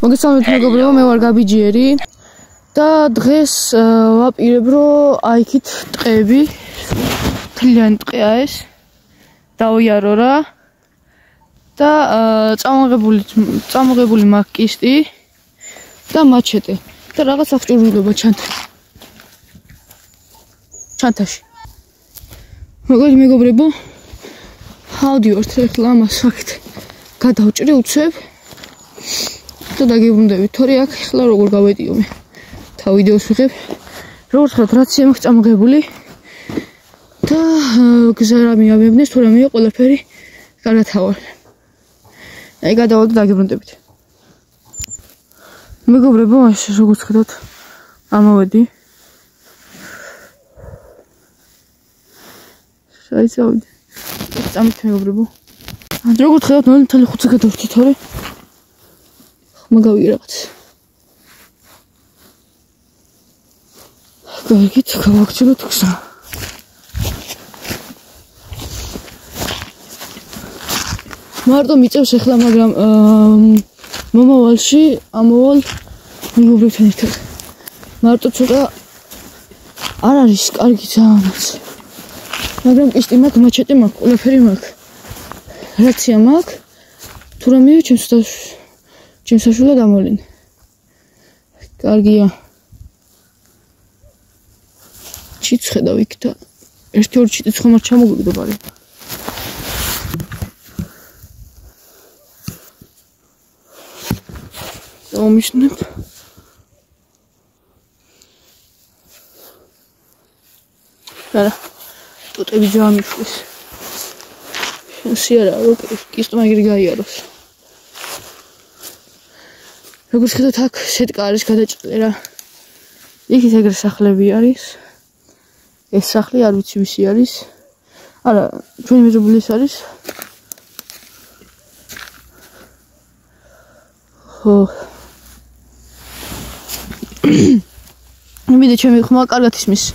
მოგესალმებით მეგობრებო, მე ვარ გაბიჯიერი და დღეს ვაპირებ რომ აიქით ტყეები, თლიანი ტყეა ეს. დავიარო რა და წამოღებული მაქვს კისტი და მაჩეტე და რაღაც აღჭურვილობა ჩანთაში. მოგეთ მეგობრებო, ავდივართ ახლა ამას ვაკეთე. გადავჭრე უცებ და დაგებრუნდებით, თორე აქ ახლა როგორ გავედიო მე. თავ ვიდეოს ვიღებ. როგორც ხარ რაცია მაქვს წამოღებული და გზა რა მიავებნეს, თუ რამეა ყველაფერი კარგად ავარ. აი გადავალ და დაგებრუნდებით. მეგობრებო, მაშინ როგორც ხედავთ, ამოვედი. საიცავდი. წამით მეგობრებო. როგორც ხედავთ, 0.5-ზე გადავჭრე, თორე მაგავია რაღაც. კარგით, გავაგრძელოთ გზა. მარტო მიწევს ახლა, მაგრამ მომავალში ამოვალ მეგობრებთან ერთად. მარტო ცოტა არ არის კარგი ძალიანაც. მაგრამ კისტი მაქვს, მაჩეტე მაქვს, ყველაფერი მაქვს. რაცია მაქვს, თუ რამეა ჩემს საშუალო დამოვლინე. კარგია. ჩიც ხედავ იქ და 1-2 ჩიტიც ხომ არ ჩამოგვიგდო ბარი. დავმიშნებ. არა, ტოტები ჯამიშვის. სიარა რო კისტო მაგერი გაიაროს. როგორც ხედავთ, აქ სეტკა არის გადაჭრილი რა. იქით ეგრე სახლები არის. ეს სახლი არ ვიცი ვისი არის. არა, ჩვენი მეზობლის არის. ხო. მივიდე ჩემი ხმა კარგად ისმის.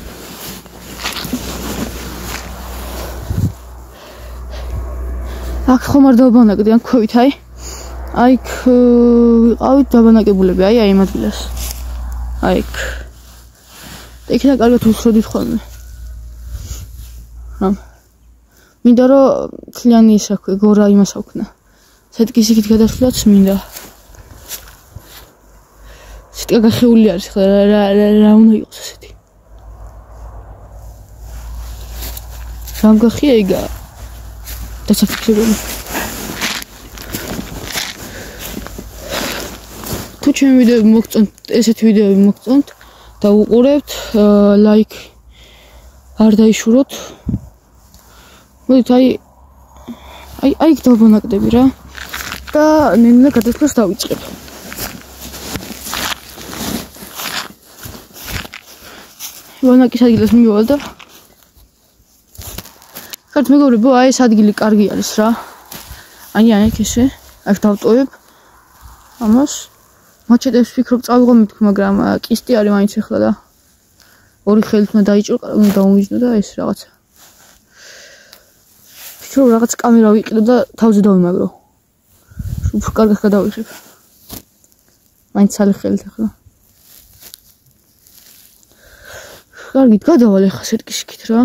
აქ ხომ არ დავბანაკდი ან ქვევით, აი იქ ვიყავით დაბანაკებულები, აი იმ ადგილას. აი იქ. იქიდან კარგად უსროდით ხოლმე. მინდა რომ თლიანი ის აქვს, გორა იმას აქვს. სეტკის იქით გადასვლაც მინდა. სეტკა გახეული არის, ხო რა უნდა იყოს ასეთი. რამ გახია იგა? დასაფიქსირებული. თუ ჩემი ვიდეოები მოგწონთ, ესეთი ვიდეოები მოგწონთ და უყურებთ, ლაიქ არ დაიშუროთ. მოდით აი დავბანაკდები რა და ნენა გადასვლას დავიწყებ. ბანაკის ადგილას მივივალ და კარგ მეგობრებო, აი ეს ადგილი კარგი არის რა. აი აქ ესე, აქ დავტოვებ. ამას მაჩეტებს ვფიქრობ წავიღო მეთქი, მაგრამ კისტი არის მაინც ახლა და ორი ხელით უნდა დაიჭრო, უნდა დაუმიჯნო და ეს რაღაცა. ვფიქრობ რაღაც კამერა ვიყიდო და თავზე დავიმაგრო. უფრო კარგად გადავიღებ. მაინც ალი ხელით ახლა. კარგით, გადავალ ახლა სეტკის იქით რა.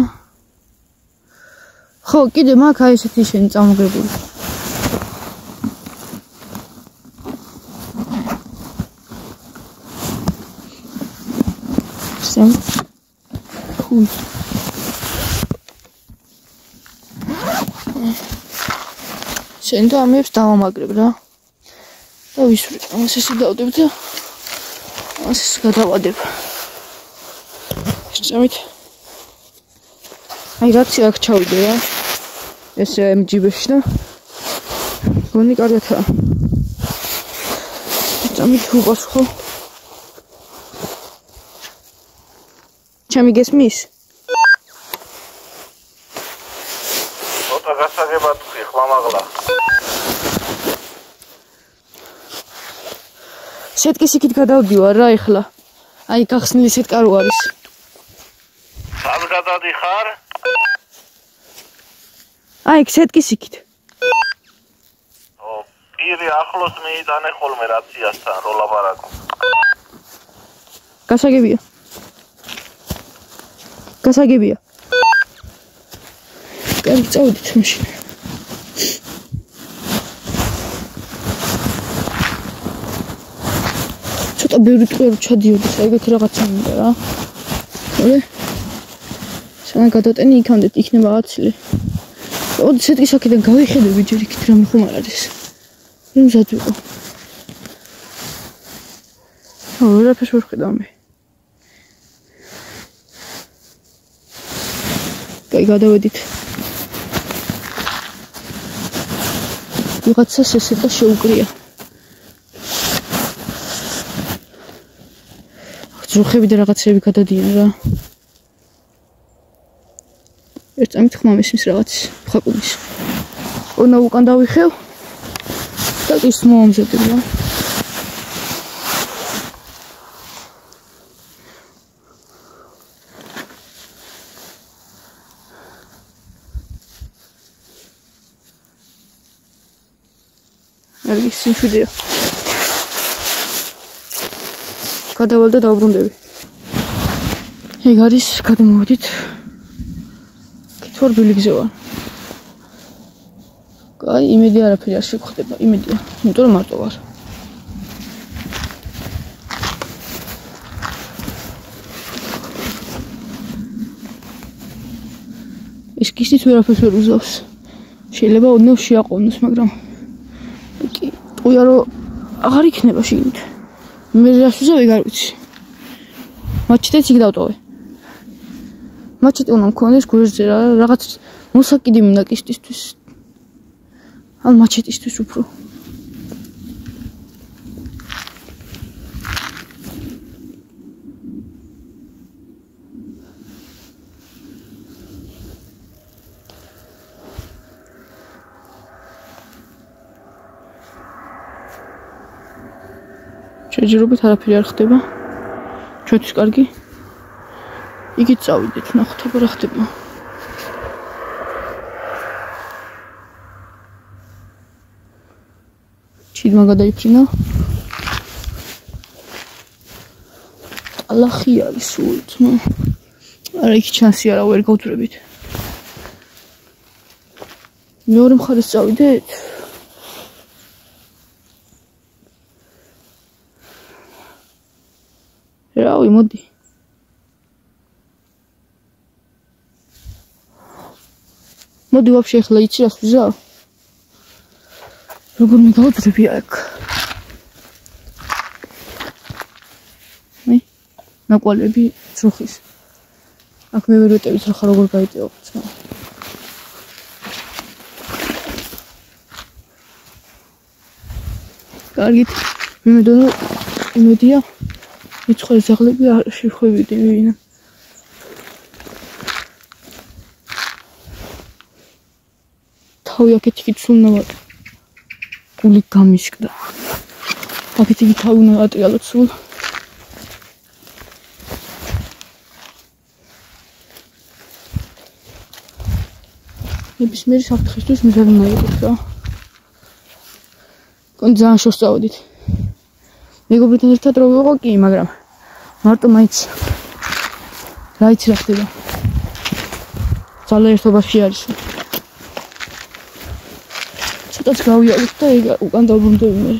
ხო, კიდე მაქვს აი ესეთი შენი წამოღებული. შენ და ამებს დავამაგრებ რა. და ვისვრე, ამას ესე დავდებ და ამას ეს გადავადებ. შემით. აი რაცია აქ ჩავიდე რა. ესე MGB-ში და გონი კარგათაა. შემით უპასუხო. ჩემი გესმის? ოტა გასაგებად ხმამაღლა. სეტკის იქით გადავდივარ რა ეხლა. აი გახსნილი სეტკა რო არის. სად გადადიხარ? აი სეტკის იქით. ო, პირი ახლოს მიიტანე ხოლმე რაციასთან რო ლაპარაკო. გასაგებია. კარგი, წავედით მაშინ. ცოტა ბევრი ტყუა რომ ჩადიოდეს, ეგეთი რაღაცა მინდა რა. მოლე. სანამ გადავტენი იქამდე იქნება აცილი. ოდი სეტკის აქედან გავიხედები ჯერ იქით რამე ხომ არ არის. იმზად ვიყო. ვერაფერს ვერ ხედავ მე. კაი, გადავედით. ვიღაცას ესე და შეუკრია. ძროხები და რაღაცები გადადიან რა. ერთ წამით ხმა მისმის რაღაც ხაკუნის. ონა უკან დავიხევ და ის მომზადებ რა. არის სიმშვიდეა. გადავალ და დავბრუნდები. ეგ არის გადმოვედით. თორბილი გზაა. კაი, იმედი არაფერი არ შეგხვდება, იმედია, იმიტომ რომ მარტო ვარ. ის კისით ვერაფერს ვერ უზავს. შეიძლება ოდნავ შეაყოვნოს, მაგრამ კი, ტყუია რომ აღარ იქნება შიგნით. მე რას ვუზავ, ეგ არ ვიცი. მაჩიტეც იქ დავტოვე. მაჩიტე უნდა მქონდეს გვერდზე რა, რაღაც მოსაკიდი მინდა კისტისთვის. ან მაჩეტისთვის უფრო. შეჯერობით არაფერი არ ხდება. ჩვენთვის კარგი. იგით წავიდეთ, ნახოთ აბა რა ხდება. ჩიდმა გადაიფრინა. ალახი არის სულთმა. არა იქ ჩანსი არა ვერ გავძვრებით. მეორე მხარეს წავიდეთ. რავი, მოდი. მოდი ვაფშე ახლა იცი რას ვიზავ? როგორ მიგავძრები აქ? ნაკვალები ძროხის. აქ მე ვერ ვეტევით რა ხარ როგორ გაიწევ ხა. კარგით, იმედია მიცხოვრის ზაღლები არ შეხვევიდი ვინა. თავი აქეთ იქით სულნავა გული გამიშკდა. აქეთ იქით თავი უნდა ატრიალოთ სულ. ნებისმიერი საფრთხისთვის მიზანი ნაირით რა. კონი ძალიან შორს წავედით. მეგობრებთან ერთად რო ვიყო კი, მაგრამ მარტო მაინც რა იცი რა ხდება. ძალიან ერთობაში არის. ცოტაც გავიარეთ და ეგ უკან დავბრუნდები მე.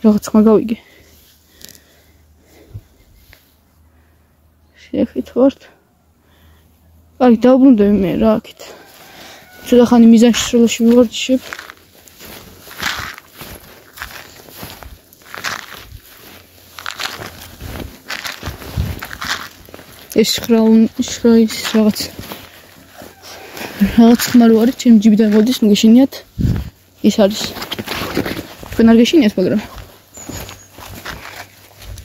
რაღაც ხმა გავიგე. შეხით ვართ. კარგი, დავბრუნდები მე რა აქეთ. ცოტა ხანი მიზანში სროლაში მივარჯიშებ. ეს შრაის რაღაც ხმა რო არის, ჩემი ჯიბიდან მოდის, ნუ გეშინიათ. ის არის. თქვენ არ გეშინიათ, მაგრამ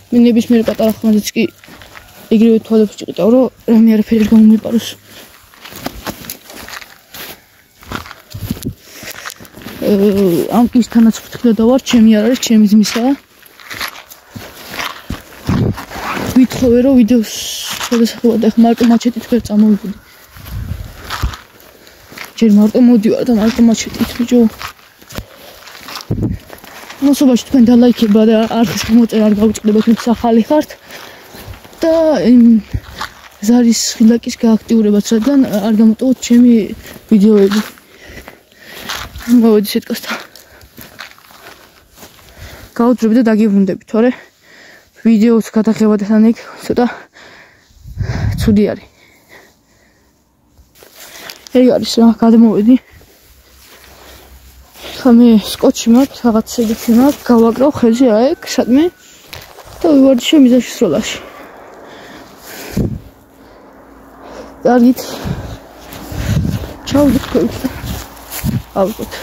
მე ნებისმიერ პატარა ხმაზეც კი ეგრევე თვალებს ჭყიდავ, რომ რამე არაფერი არ გამომეპაროს. ამ ის თანაც ვთქვა და ვარ, ჩემი არ არის, ჩემი ძმისაა. ეთხოვე რომ ვიდეოს შესაძლებლად ახლა მარტო მაჩეტით ვერ წამოვიდი. ჯერ მარტო მოდივარ და მარტო მაჩეტით ბიჭო. მოსობაში თქვენ დალაიქება და არხის გამოწერა არ გაუჭირდებათ თუ ახალი ხართ და ზარის ხილაკის გააქტიურებაც რადგან არ გამოტოვოთ ჩემი ვიდეოები. მოვედი სიტყვასთან. გაუძვრები და დაგიბრუნდები, თორე ვიდეოს გადაღება და თან იქ ცოტა ცუდი არის. ეგ არის რა, გადმოვედი. ხა მე სკოჩი მაქვს, რაღაც ეგეთი მაქვს, გავაკრავ ხელზე აეკ, სადმე და ვივარჯიშე მიზაში სროლაში. კარგით. ჩავდით ქვევით. ავიღოთ.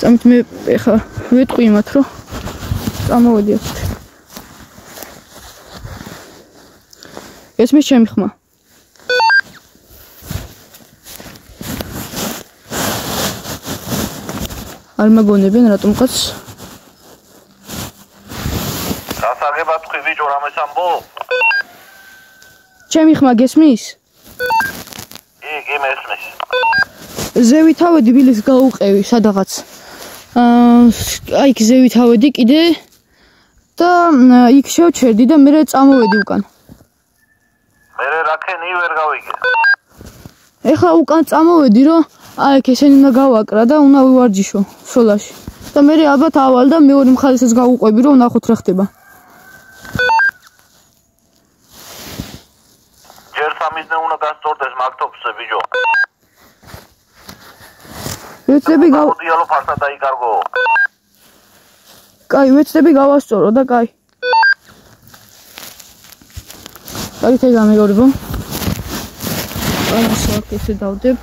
ამით მე ხა ვეტყვი იმათ რომ წამოვედი აქ. ესმის ჩემი ხმა. არ მაგონებენ რატომღაც. გასაგებად თქვი ბიჭო რამეს ამბო? ჩემი ხმა გესმის? კი მესმის. ზევით ავედი ვილის გაუყევი სადღაც. აი იქ ზევით ავედი კიდე და იქ შევჩერდი და მე წამოვედი უკან. მე რაკენი ვერ გავიგე. ეხლა უკან წამოვედი რომ აი იქ ესენი უნდა გავაკრა და უნდა ვივარჯიშო სოლაში. და მე ალბათ ავალ და მეორე მხარესაც გავუყვები რომ ნახოთ რა ხდება. ჯერ სამიზნე უნდა გასწორდეს მაგთოფზე ბიჭო. ვეცდები დიალო ფასა დაიკარგო. კაი, ვეცდები გავასწორო და კაი. კაი, გამეგობრებო. ამას აქ დავდებ.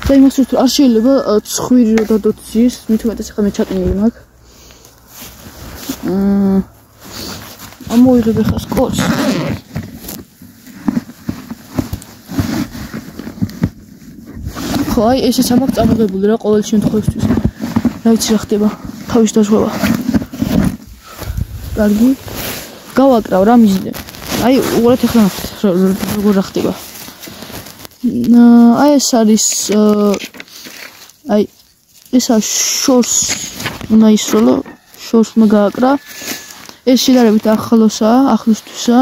და იმას ვთქვი, არ შეიძლება ცხვირი რო დადოციეს, მithumetes ახლა მე ჩატენილი მაქვს. ამოიღებ ახლა სკოჩს. ხო, აი ესეც ამაქვს წამოღებული რა ყოველ შემთხვევისთვის. რა ვიცი რა ხდება, თავის დაზღვევა. კარგი. გავაკრავ რა მიზნე. აი, უყურეთ ახლა როგორ რა ხდება. აი ეს არის აი ესა შორს უნდა ისროლო, შორს უნდა გააკრა. ეს შედარებით ახლოსთვისა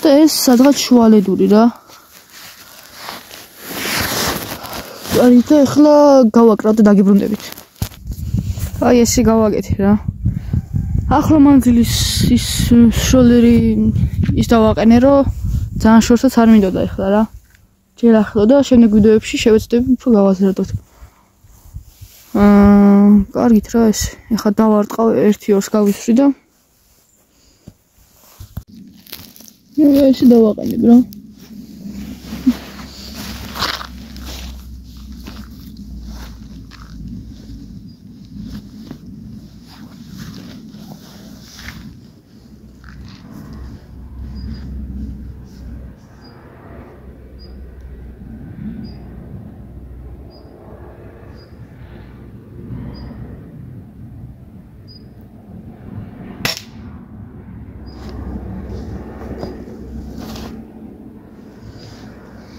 და ეს სადღაც შუალედური რა. აი და ახლა გავაკრავ და დაგიბრუნდებით. აი ესე გავაკეთე რა. ახლო მანძილის ის შოლერი ის დავაყენე რომ ძალიან შორსაც არ მინდოდა ახლა რა. ჯერ ახლო და შემდეგ ვიდეოებში შევეცდები უფრო გავაზრდოთ. კარგით რა ეს. ახლა დავარტყავ 1-2-ს გავისვრი და ესე დავაყენებ რა.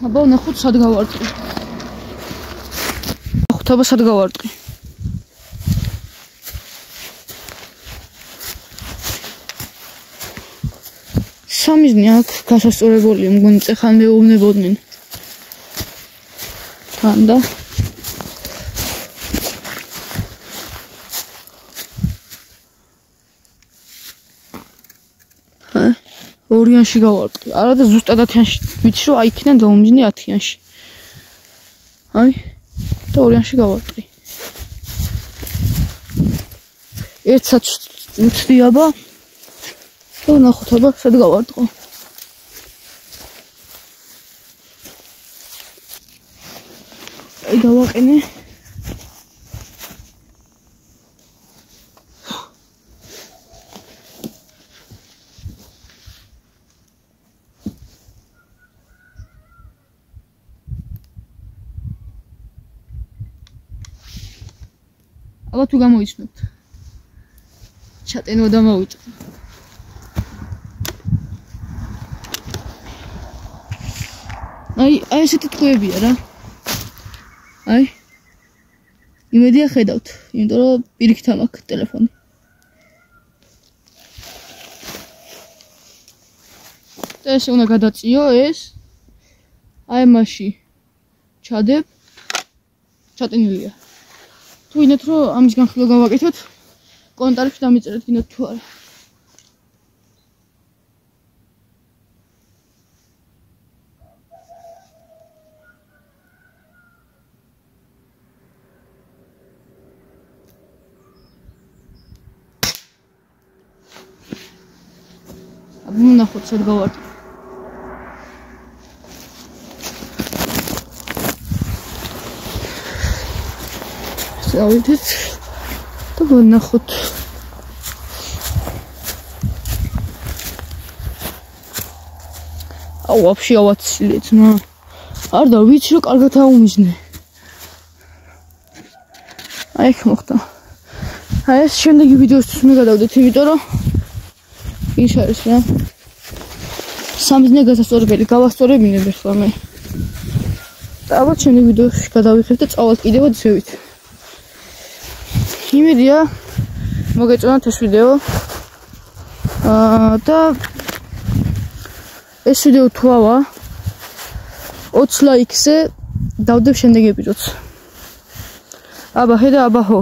აბა ნახოთ სად გავარტყი. ნახოთ აბა სად გავარტყი. სამიზნე აქ გასასწორებულია, მგონი წეხან მეუბნებოდნენ. თან და ორიანში გავარტყი. არა და ზუსტად 10-იანში ვიცი რომ აი იქიდან დავუმჯნე 10-იანში. აი და ორიანში გავარტყი. ერთსაც ვუცდი აბა და ნახოთ აბა სად გავარტყო. აი დავაყენე. აბა თუ გამოიცნობთ. ჩატენვა და მოვიწყო. აი ესეთი თქვებია რა. აი იმედია ხედავთ, იმიტომ რომ პირიქით ამაქვს ტელეფონი. და ეს უნდა გადაწიო ეს. აი მასში ჩადებ. ჩატენილია. თუ ინეთ რომ ამის განხილვა გავაკეთოთ, კომენტარებში დამიწერეთ გინდათ თუ არა. ნახოთ სად გავარტყი. დავიდეთ და ვნახოთ. აუ ვაფშე ავაცილეთ ნა. არ და ვიცი რომ კარგად აუმიზნე. აი ეს მოხდა. აი ეს შემდეგი ვიდეოსთვის მე გადავდეთ, იმიტომ რომ ის არის რა. სამიზნე გასასწორებელი გავასწორებინებ ახლა მე. და ალბათ შემდეგ ვიდეოში გადავიხებ და წავალ კიდევ ძევით. იმედია მოგეწონათ ეს ვიდეო. და ეს ვიდეო თუავა 20 ლაიქზე დავდებ შემდეგ ეპიზოდს. აბა ხედა აბა ხო.